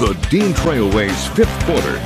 the Dean Trailways fifth quarter.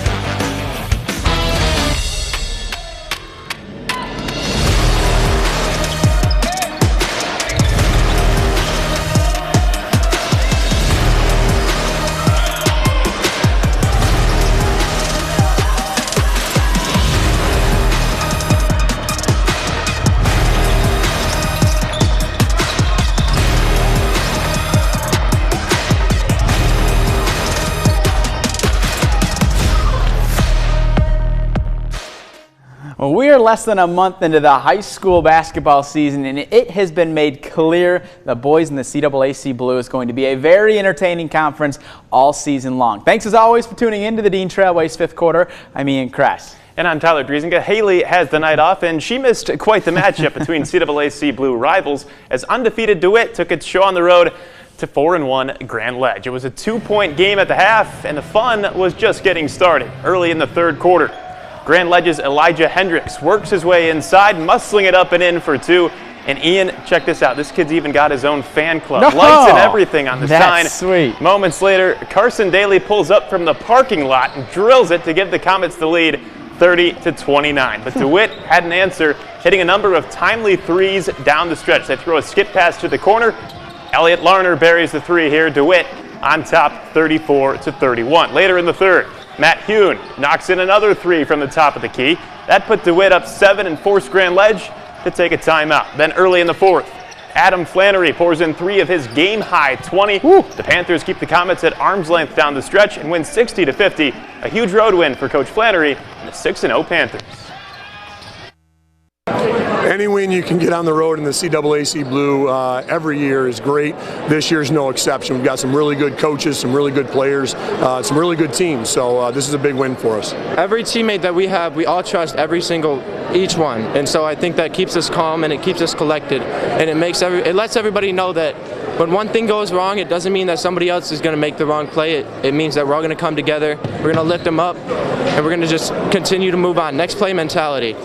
Well, we are less than a month into the high school basketball season, and it has been made clear the boys in the CAAC Blue is going to be a very entertaining conference all season long. Thanks as always for tuning in to the Dean Trailways fifth quarter. I'm Ian Kress. And I'm Tyler Driesinga. Haley has the night off, and she missed quite the matchup between CAAC Blue rivals as undefeated DeWitt took its show on the road to 4-1 Grand Ledge. It was a 2-point game at the half, and the fun was just getting started early in the third quarter. Grand Ledge's Elijah Hendricks works his way inside, muscling it up and in for two. And Ian, check this out. This kid's even got his own fan club. No! Lights and everything on the sign. That's sweet. Moments later, Carson Daly pulls up from the parking lot and drills it to give the Comets the lead 30-29. But DeWitt had an answer, hitting a number of timely threes down the stretch. They throw a skip pass to the corner. Elliott Larner buries the three here. DeWitt on top 34-31. Later in the third, Matt Hune knocks in another three from the top of the key. That put DeWitt up 7 and forced Grand Ledge to take a timeout. Then early in the fourth, Adam Flannery pours in 3 of his game-high 20. Woo. The Panthers keep the Comets at arm's length down the stretch and win 60-50. A huge road win for Coach Flannery and the 6-0 Panthers. Any win you can get on the road in the CAAC Blue every year is great. This year's no exception. We've got some really good coaches, some really good players, some really good teams. So this is a big win for us. Every teammate that we have, we all trust each one. And so I think that keeps us calm and it keeps us collected. And it lets everybody know that when one thing goes wrong, it doesn't mean that somebody else is going to make the wrong play. It means that we're all going to come together. We're going to lift them up, and we're going to just continue to move on. Next play mentality.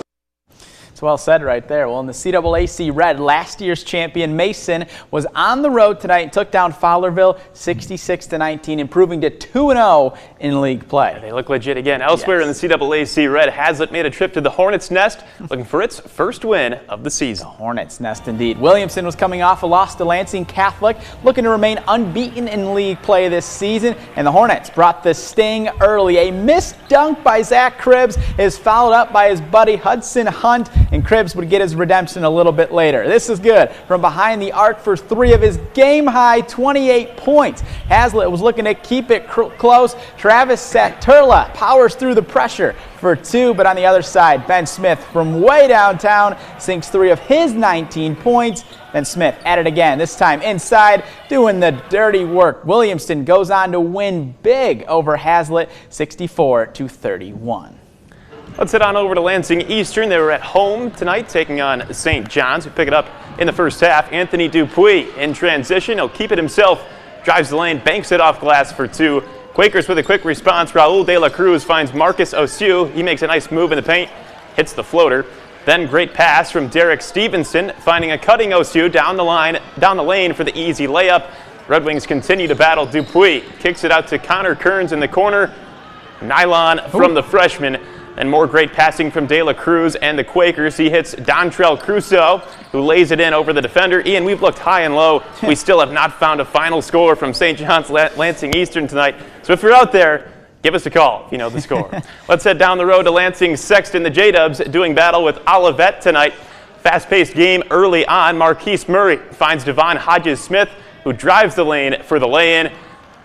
It's well said right there. Well, in the CAAC Red, last year's champion Mason was on the road tonight and took down Fowlerville 66-19, improving to 2-0 in league play. They look legit again. Elsewhere in the CAAC Red, Hazlitt made a trip to the Hornets' Nest, looking for its first win of the season. The Hornets' Nest indeed. Williamson was coming off a loss to Lansing Catholic, looking to remain unbeaten in league play this season, and the Hornets brought the sting early. A missed dunk by Zach Cribbs is followed up by his buddy Hudson Hunt, and Cribbs would get his redemption a little bit later. This is good. From behind the arc for 3 of his game-high 28 points. Hazlitt was looking to keep it close. Travis Saturla powers through the pressure for 2, but on the other side, Ben Smith from way downtown sinks 3 of his 19 points. Then Smith at it again, this time inside, doing the dirty work. Williamson goes on to win big over Hazlitt, 64-31. Let's head on over to Lansing Eastern. They were at home tonight taking on St. John's. We pick it up in the first half. Anthony Dupuis in transition. He'll keep it himself. Drives the lane, banks it off glass for 2. Quakers with a quick response. Raul De La Cruz finds Marcus Osiu. He makes a nice move in the paint, hits the floater. Then great pass from Derek Stevenson, finding a cutting Osiu down the lane for the easy layup. Red Wings continue to battle. Dupuis kicks it out to Connor Kearns in the corner. Nylon from the freshman. And more great passing from De La Cruz and the Quakers. He hits Dontrell Crusoe, who lays it in over the defender. Ian, we've looked high and low. We still have not found a final score from St. John's Lansing Eastern tonight. So if you're out there, give us a call if you know the score. Let's head down the road to Lansing Sexton. The J-Dubs doing battle with Olivet tonight. Fast-paced game early on. Marquise Murray finds Devon Hodges-Smith, who drives the lane for the lay-in.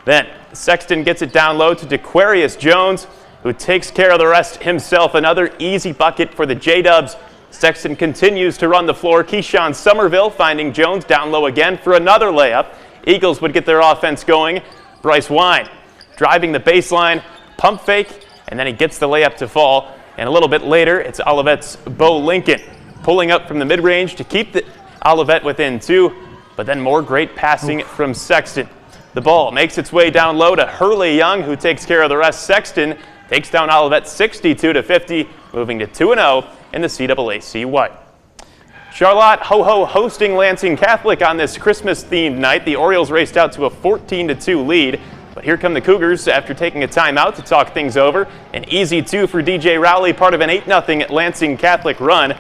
Then Sexton gets it down low to DeQuarius Jones, who takes care of the rest himself. Another easy bucket for the J-Dubs. Sexton continues to run the floor. Keyshawn Somerville finding Jones down low again for another layup. Eagles would get their offense going. Bryce Wine driving the baseline, pump fake, and then he gets the layup to fall. And a little bit later, it's Olivet's Bo Lincoln pulling up from the mid-range to keep the Olivet within 2, but then more great passing from Sexton. The ball makes its way down low to Hurley Young, who takes care of the rest. Sexton takes down Olivet 62-50, moving to 2-0 in the CAAC White. Charlotte Ho-Ho hosting Lansing Catholic on this Christmas-themed night. The Orioles raced out to a 14-2 lead, But here come the Cougars after taking a timeout to talk things over. An easy 2 for DJ Rowley, part of an 8-0 Lansing Catholic run.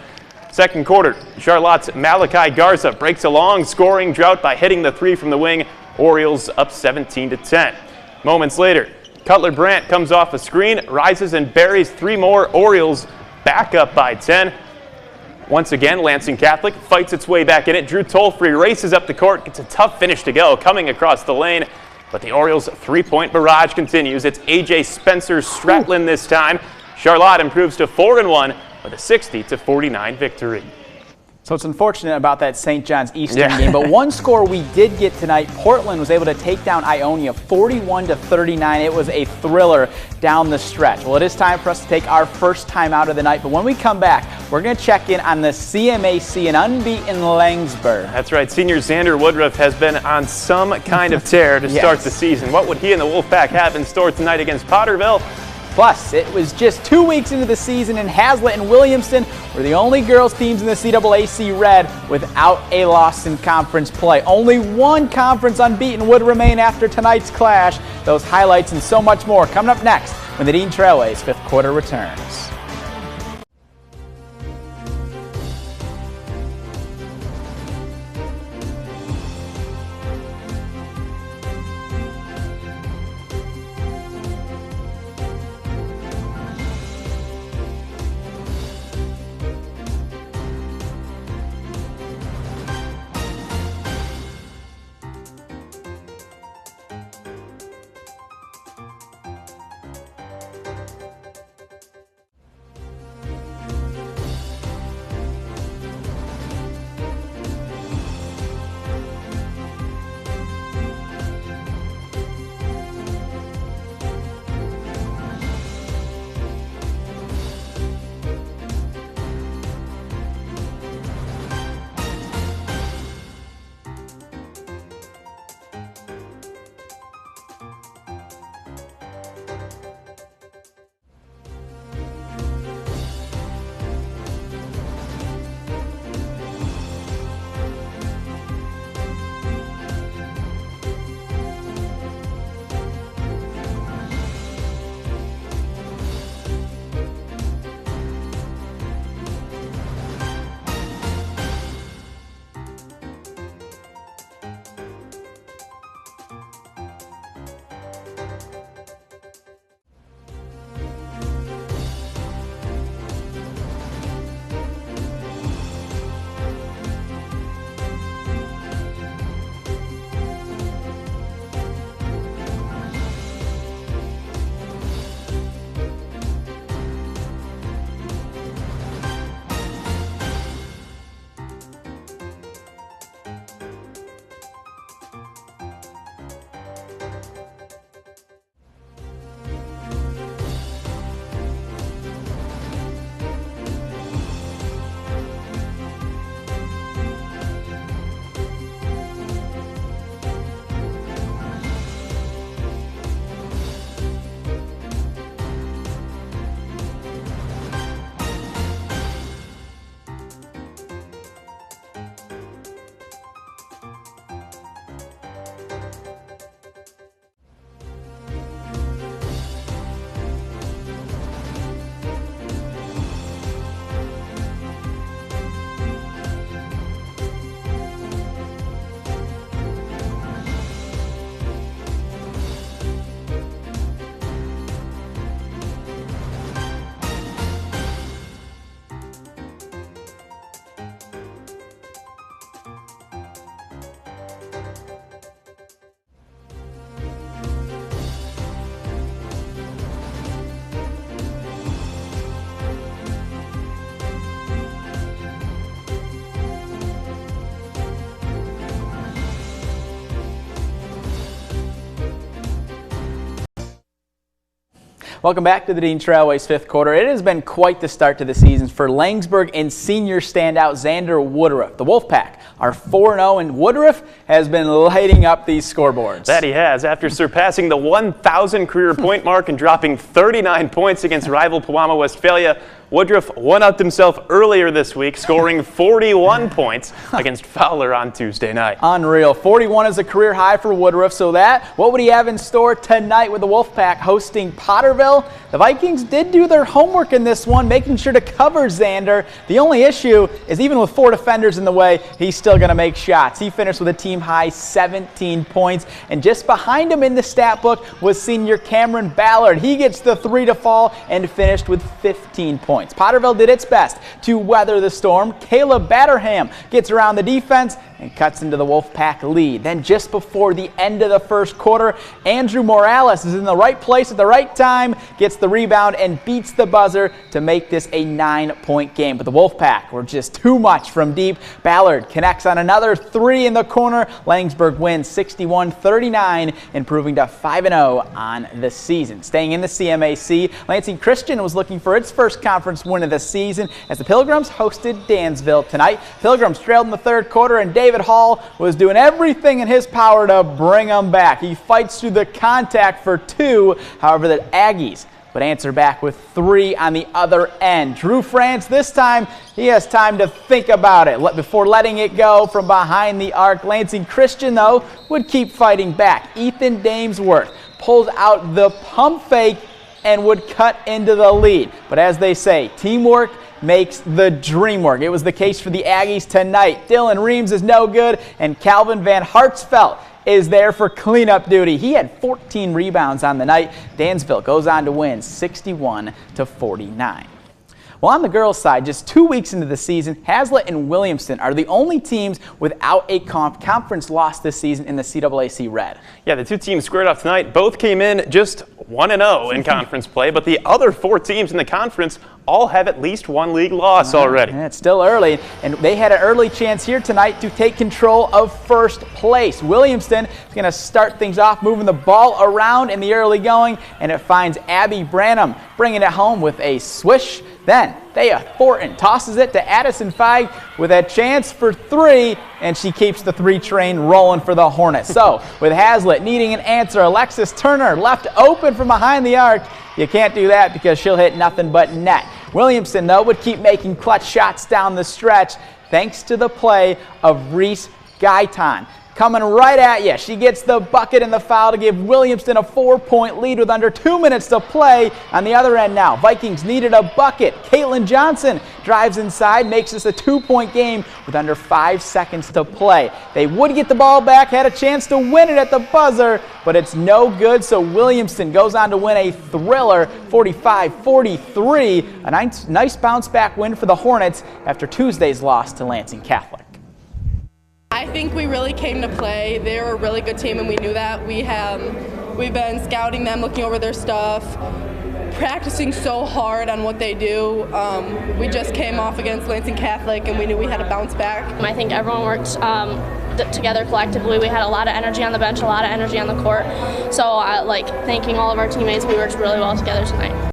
Second quarter, Charlotte's Malachi Garza breaks a long scoring drought by hitting the 3 from the wing. Orioles up 17-10. Moments later, Cutler Brandt comes off a screen, rises and buries 3 more. Orioles back up by 10. Once again, Lansing Catholic fights its way back in it. Drew Tolfree races up the court, gets a tough finish to go, coming across the lane. But the Orioles' 3-point barrage continues. It's A.J. Spencer Stratland this time. Charlotte improves to 4-1 with a 60-49 victory. So it's unfortunate about that St. John's Eastern game, but one score we did get tonight, Portland was able to take down Ionia 41-39. It was a thriller down the stretch. Well, it is time for us to take our first time out of the night, but when we come back, we're going to check in on the CMAC and unbeaten Langsburg. That's right. Senior Xander Woodruff has been on some kind of tear to start the season. What would he and the Wolfpack have in store tonight against Potterville? Plus, it was just 2 weeks into the season, and Hazlitt and Williamston were the only girls teams in the CAAC Red without a loss in conference play. Only one conference unbeaten would remain after tonight's clash. Those highlights and so much more coming up next when the Dean Trailways fifth quarter returns. Welcome back to the Dean Trailways fifth quarter. It has been quite the start to the season for Langsburg and senior standout Xander Woodruff. The Wolfpack are 4-0, and Woodruff has been lighting up these scoreboards. That he has, after surpassing the 1,000 career point mark and dropping 39 points against rival Pewamo Westphalia. Woodruff one-upped himself earlier this week, scoring 41 points against Fowler on Tuesday night. Unreal. 41 is a career high for Woodruff, so what would he have in store tonight with the Wolfpack hosting Potterville? The Vikings did do their homework in this one, making sure to cover Xander. The only issue is even with 4 defenders in the way, he's still going to make shots. He finished with a team-high 17 points, and just behind him in the stat book was senior Cameron Ballard. He gets the 3 to fall and finished with 15 points. Potterville did its best to weather the storm. Caleb Batterham gets around the defense and cuts into the Wolfpack lead. Then just before the end of the first quarter, Andrew Morales is in the right place at the right time, gets the rebound and beats the buzzer to make this a 9-point game. But the Wolfpack were just too much from deep. Ballard connects on another 3 in the corner. Langsburg wins 61-39, improving to 5-0 on the season. Staying in the CMAC, Lansing Christian was looking for its first conference win of the season as the Pilgrims hosted Dansville tonight. Pilgrims trailed in the third quarter, and David Hall was doing everything in his power to bring them back. He fights through the contact for 2. However, the Aggies would answer back with 3 on the other end. Drew France, this time, he has time to think about it before letting it go from behind the arc. Lansing Christian, though, would keep fighting back. Ethan Damesworth pulls out the pump fake and would cut into the lead. But as they say, teamwork makes the dream work. It was the case for the Aggies tonight. Dylan Reams is no good, and Calvin Van Hartsveld is there for cleanup duty. He had 14 rebounds on the night. Dansville goes on to win 61-49. Well, on the girls' side, just 2 weeks into the season, Hazlitt and Williamston are the only teams without a conference loss this season in the CAAC Red. Yeah, the 2 teams squared off tonight. Both came in just 1-0 in conference play, but the other 4 teams in the conference all have at least 1 league loss already. Yeah, it's still early, and they had an early chance here tonight to take control of first place. Williamston is going to start things off, moving the ball around in the early going, and it finds Abby Branham bringing it home with a swish. Then Thea Thornton tosses it to Addison Feig with a chance for 3, and she keeps the 3 train rolling for the Hornets. So with Hazlitt needing an answer, Alexis Turner left open from behind the arc. You can't do that because she'll hit nothing but net. Williamston, though, would keep making clutch shots down the stretch thanks to the play of Reese Guyton. Coming right at you. She gets the bucket and the foul to give Williamston a 4-point lead with under 2 minutes to play. On the other end now, Vikings needed a bucket. Caitlin Johnson drives inside, makes this a 2-point game with under 5 seconds to play. They would get the ball back, had a chance to win it at the buzzer, but it's no good, so Williamston goes on to win a thriller 45-43. A nice bounce-back win for the Hornets after Tuesday's loss to Lansing Catholic. I think we really came to play. They're a really good team, and we knew that. We've been scouting them, looking over their stuff, practicing so hard on what they do. We just came off against Lansing Catholic, and we knew we had to bounce back. I think everyone worked together collectively. We had a lot of energy on the bench, a lot of energy on the court. So, thanking all of our teammates, we worked really well together tonight.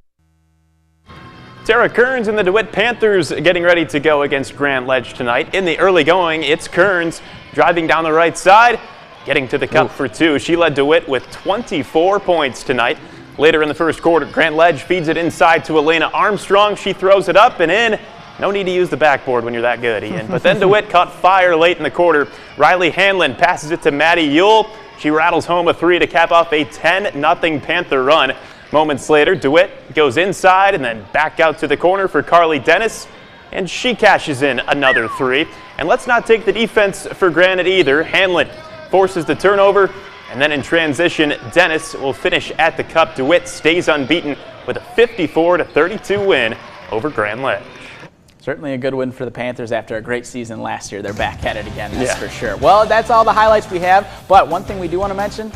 Tara Kearns and the DeWitt Panthers getting ready to go against Grand Ledge tonight. In the early going, it's Kearns driving down the right side, getting to the cup for 2. She led DeWitt with 24 points tonight. Later in the first quarter, Grand Ledge feeds it inside to Elena Armstrong. She throws it up and in. No need to use the backboard when you're that good, Ian. But then DeWitt caught fire late in the quarter. Riley Hanlon passes it to Maddie Yule. She rattles home a 3 to cap off a 10-0 Panther run. Moments later, DeWitt goes inside and then back out to the corner for Carly Dennis, and she cashes in another 3. And let's not take the defense for granted either. Hanlon forces the turnover, and then in transition, Dennis will finish at the cup. DeWitt stays unbeaten with a 54-32 win over Grand Ledge. Certainly a good win for the Panthers after a great season last year. They're back at it again, that's for sure. Well, that's all the highlights we have, but one thing we do want to mention,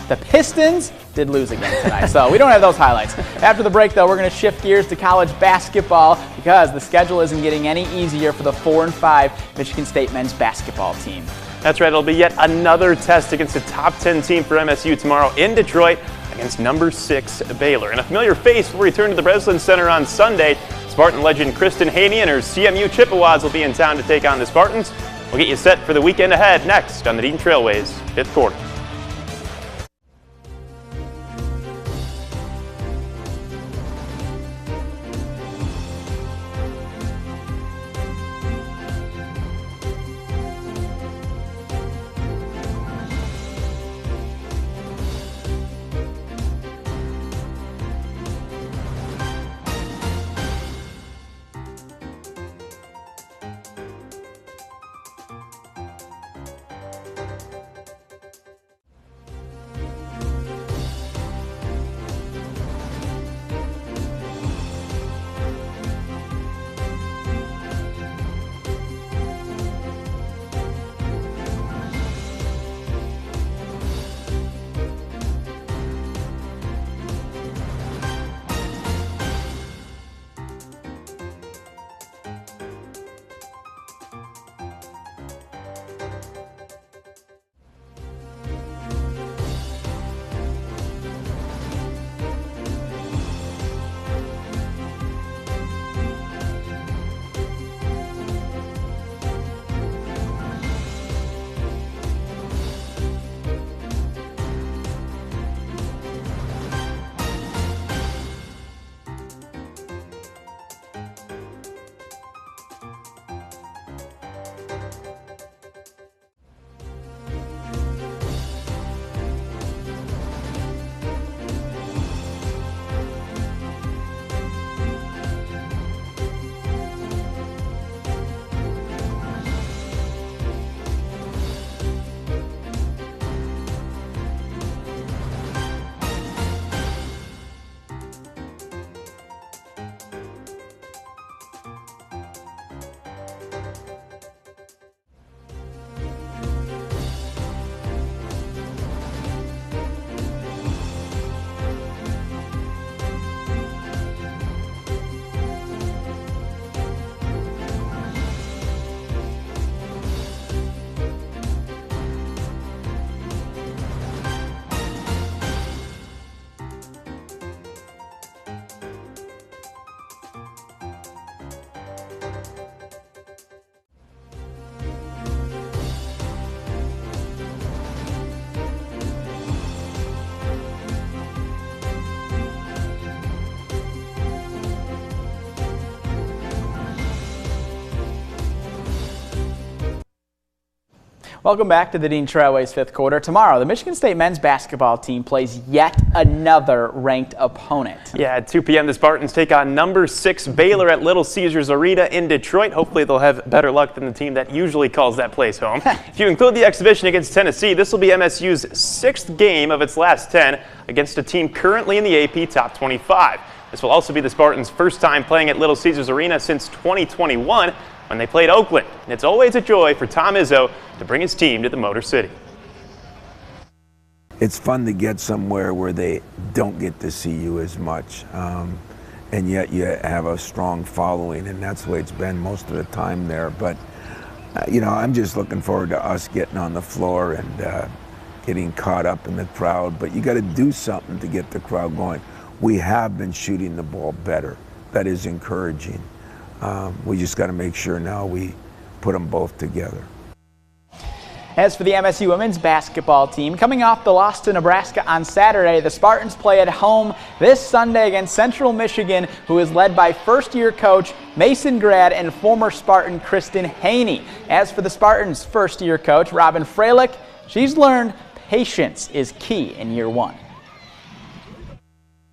the Pistons did lose again tonight, so we don't have those highlights. After the break, though, we're going to shift gears to college basketball because the schedule isn't getting any easier for the 4-5 Michigan State men's basketball team. That's right. It'll be yet another test against a top 10 team for MSU tomorrow in Detroit against number 6 Baylor. And a familiar face will return to the Breslin Center on Sunday. Spartan legend Kristen Haney and her CMU Chippewas will be in town to take on the Spartans. We'll get you set for the weekend ahead next on the Dean Trailways 5th Quarter. Welcome back to the Dean Trailways fifth quarter. Tomorrow, the Michigan State men's basketball team plays yet another ranked opponent. Yeah, at 2 p.m. the Spartans take on number 6 Baylor at Little Caesars Arena in Detroit. Hopefully they'll have better luck than the team that usually calls that place home. If you include the exhibition against Tennessee, this will be MSU's 6th game of its last 10 against a team currently in the AP Top 25. This will also be the Spartans' first time playing at Little Caesars Arena since 2021 when they played Oakland. And it's always a joy for Tom Izzo to bring his team to the Motor City. It's fun to get somewhere where they don't get to see you as much, and yet you have a strong following, and that's the way it's been most of the time there. But, you know, I'm just looking forward to us getting on the floor and getting caught up in the crowd. But you got to do something to get the crowd going. We have been shooting the ball better. That is encouraging. We just got to make sure now we put them both together. As for the MSU women's basketball team, coming off the loss to Nebraska on Saturday, the Spartans play at home this Sunday against Central Michigan, who is led by first-year coach Mason grad and former Spartan Kristen Haney. As for the Spartans' first-year coach, Robin Freilich, she's learned patience is key in year one.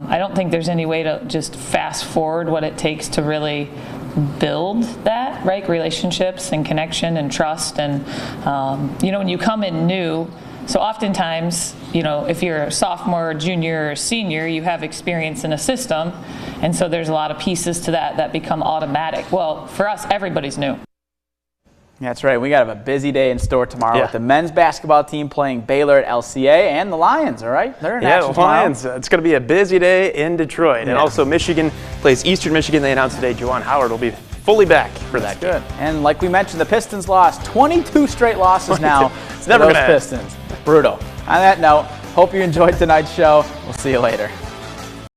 I don't think there's any way to just fast forward what it takes to really build that, right? Relationships and connection and trust. And, you know, when you come in new, so oftentimes, you know, if you're a sophomore, junior, or senior, you have experience in a system. And so there's a lot of pieces to that become automatic. Well, for us, everybody's new. That's right. We got a busy day in store tomorrow with the men's basketball team playing Baylor at LCA and the Lions, all right? They're in action the Lions. It's going to be a busy day in Detroit. And also Michigan plays Eastern Michigan. They announced today Juwan Howard will be fully back for that game. Good. And like we mentioned, the Pistons lost 22 straight losses now. It's never going to end. Pistons. Brutal. On that note, hope you enjoyed tonight's show. We'll see you later.